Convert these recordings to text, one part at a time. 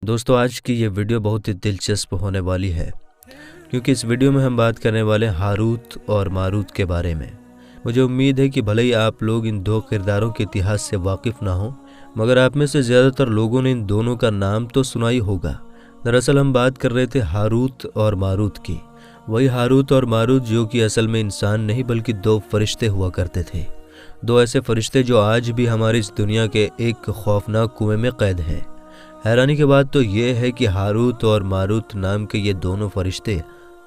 دوستو آج کی یہ ویڈیو بہت ہی دلچسپ ہونے والی ہے کیونکہ اس ویڈیو میں ہم بات کرنے والے ہاروت اور ماروت کے بارے میں۔ مجھے امید ہے کہ بھلے ہی آپ لوگ ان دو کرداروں کے اتہاس سے واقف نہ ہوں، مگر آپ میں سے زیادہ تر لوگوں نے ان دونوں کا نام تو سنا ہی ہوگا۔ دراصل ہم بات کر رہے تھے ہاروت اور ماروت کی، وہی ہاروت اور ماروت جو کہ اصل میں انسان نہیں بلکہ دو فرشتے ہوا کرتے تھے، دو ایسے فرشتے جو آج بھی ہماری اس دنیا کے ایک خوفناک کنویں میں قید ہیں۔ حیرانی کی بات تو یہ ہے کہ ہاروت اور ماروت نام کے یہ دونوں فرشتے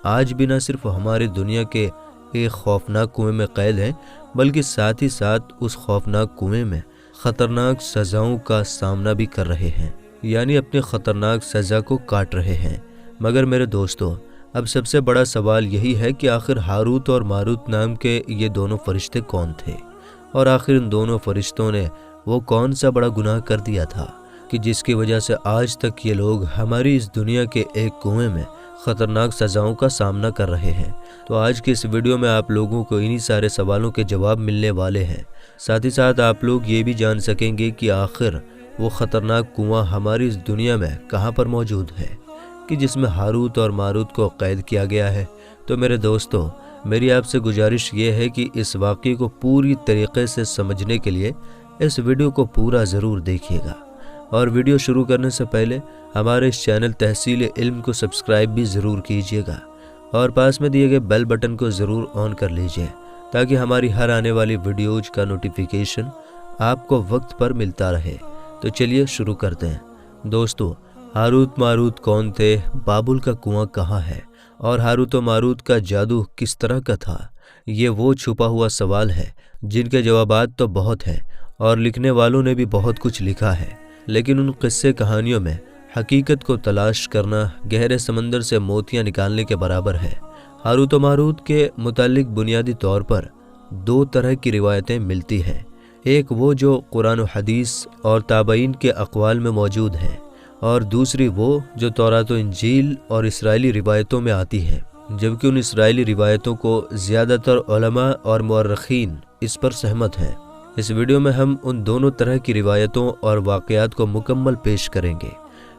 آج بھی نہ صرف ہماری دنیا کے ایک خوفناک کنویں میں قید ہیں، بلکہ ساتھ ہی ساتھ اس خوفناک کنویں میں خطرناک سزاؤں کا سامنا بھی کر رہے ہیں، یعنی اپنی خطرناک سزا کو کاٹ رہے ہیں۔ مگر میرے دوستو، اب سب سے بڑا سوال یہی ہے کہ آخر ہاروت اور ماروت نام کے یہ دونوں فرشتے کون تھے، اور آخر ان دونوں فرشتوں نے وہ کون سا بڑا گناہ کر دیا تھا کہ جس کی وجہ سے آج تک یہ لوگ ہماری اس دنیا کے ایک کنویں میں خطرناک سزاؤں کا سامنا کر رہے ہیں۔ تو آج کی اس ویڈیو میں آپ لوگوں کو انہی سارے سوالوں کے جواب ملنے والے ہیں، ساتھ ہی ساتھ آپ لوگ یہ بھی جان سکیں گے کہ آخر وہ خطرناک کنواں ہماری اس دنیا میں کہاں پر موجود ہے کہ جس میں ہاروت اور ماروت کو قید کیا گیا ہے۔ تو میرے دوستو، میری آپ سے گزارش یہ ہے کہ اس واقعے کو پوری طریقے سے سمجھنے کے لیے اس ویڈیو کو پورا ضرور دیکھیے گا، اور ویڈیو شروع کرنے سے پہلے ہمارے اس چینل تحصیل علم کو سبسکرائب بھی ضرور کیجیے گا، اور پاس میں دیے گئے بیل بٹن کو ضرور آن کر لیجیے تاکہ ہماری ہر آنے والی ویڈیوز کا نوٹیفیکیشن آپ کو وقت پر ملتا رہے۔ تو چلیے شروع کرتے ہیں۔ دوستو، ہاروت ماروت کون تھے، بابل کا کنواں کہاں ہے، اور ہاروت و ماروت کا جادو کس طرح کا تھا؟ یہ وہ چھپا ہوا سوال ہے جن کے جوابات تو بہت ہیں، اور لکھنے والوں نے بھی بہت کچھ لکھا ہے، لیکن ان قصے کہانیوں میں حقیقت کو تلاش کرنا گہرے سمندر سے موتیاں نکالنے کے برابر ہے۔ ہاروت و ماروت کے متعلق بنیادی طور پر دو طرح کی روایتیں ملتی ہیں، ایک وہ جو قرآن و حدیث اور تابعین کے اقوال میں موجود ہیں، اور دوسری وہ جو تورات و انجیل اور اسرائیلی روایتوں میں آتی ہے، جبکہ ان اسرائیلی روایتوں کو زیادہ تر علماء اور مورخین اس پر سہمت ہیں۔ اس ویڈیو میں ہم ان دونوں طرح کی روایتوں اور واقعات کو مکمل پیش کریں گے۔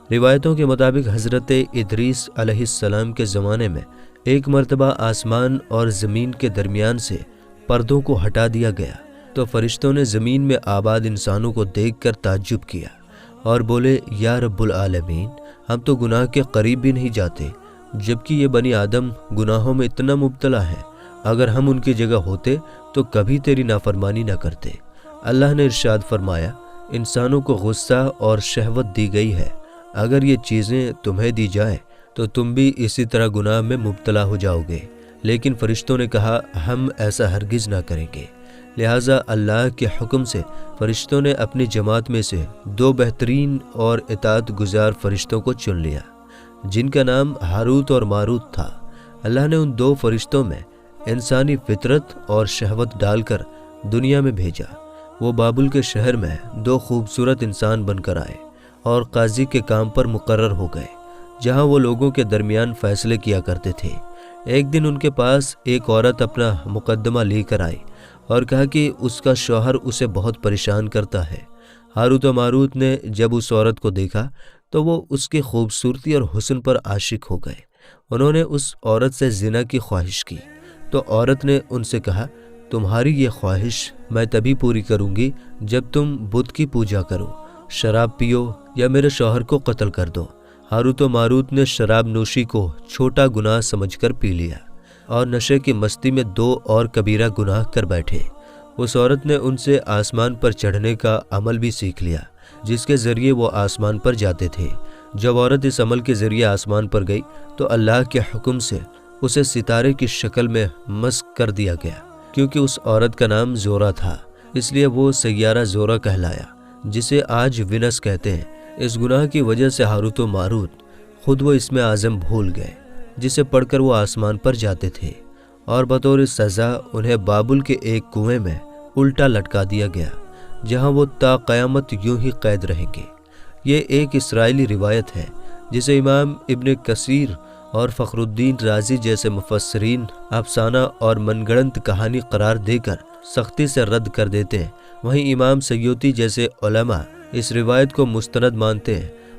روایتوں کے مطابق حضرت ادریس علیہ السلام کے زمانے میں ایک مرتبہ آسمان اور زمین کے درمیان سے پردوں کو ہٹا دیا گیا تو فرشتوں نے زمین میں آباد انسانوں کو دیکھ کر تعجب کیا اور بولے، یا رب العالمین، ہم تو گناہ کے قریب بھی نہیں جاتے، جبکہ یہ بنی آدم گناہوں میں اتنا مبتلا ہے، اگر ہم ان کی جگہ ہوتے تو کبھی تیری نافرمانی نہ کرتے۔ اللہ نے ارشاد فرمایا، انسانوں کو غصہ اور شہوت دی گئی ہے، اگر یہ چیزیں تمہیں دی جائیں تو تم بھی اسی طرح گناہ میں مبتلا ہو جاؤ گے، لیکن فرشتوں نے کہا ہم ایسا ہرگز نہ کریں گے۔ لہٰذا اللہ کے حکم سے فرشتوں نے اپنی جماعت میں سے دو بہترین اور اطاعت گزار فرشتوں کو چن لیا جن کا نام ہاروت اور ماروت تھا۔ اللہ نے ان دو فرشتوں میں انسانی فطرت اور شہوت ڈال کر دنیا میں بھیجا۔ وہ بابل کے شہر میں دو خوبصورت انسان بن کر آئے اور قاضی کے کام پر مقرر ہو گئے، جہاں وہ لوگوں کے درمیان فیصلے کیا کرتے تھے۔ ایک دن ان کے پاس ایک عورت اپنا مقدمہ لے کر آئی اور کہا کہ اس کا شوہر اسے بہت پریشان کرتا ہے۔ ہاروت و ماروت نے جب اس عورت کو دیکھا تو وہ اس کی خوبصورتی اور حسن پر عاشق ہو گئے۔ انہوں نے اس عورت سے زنا کی خواہش کی تو عورت نے ان سے کہا، تمہاری یہ خواہش میں تبھی پوری کروں گی جب تم بت کی پوجا کرو، شراب پیو یا میرے شوہر کو قتل کر دو۔ ہاروت و ماروت نے شراب نوشی کو چھوٹا گناہ سمجھ کر پی لیا اور نشے کی مستی میں دو اور کبیرہ گناہ کر بیٹھے۔ اس عورت نے ان سے آسمان پر چڑھنے کا عمل بھی سیکھ لیا جس کے ذریعے وہ آسمان پر جاتے تھے۔ جب عورت اس عمل کے ذریعے آسمان پر گئی تو اللہ کے حکم سے اسے ستارے کی شکل میں مسخ کر دیا گیا، کیونکہ اس عورت کا نام زورا تھا، اس لیے وہ سیارہ زورا کہلایا، جسے آج وینس کہتے ہیں۔ اس گناہ کی وجہ سے ہاروت و ماروت خود وہ اسم اعظم بھول گئے جسے پڑھ کر وہ آسمان پر جاتے تھے، اور بطور سزا انہیں بابل کے ایک کنویں میں الٹا لٹکا دیا گیا، جہاں وہ تا قیامت یوں ہی قید رہیں گے۔ یہ ایک اسرائیلی روایت ہے جسے امام ابن کثیر اور فخر الدین رازی جیسے مفسرین افسانہ اور من گڑنت کہانی قرار دے کر سختی سے رد کر دیتے ہیں۔ وہیں امام سیوطی جیسے علماء اس روایت کو مستند مانتے ہیں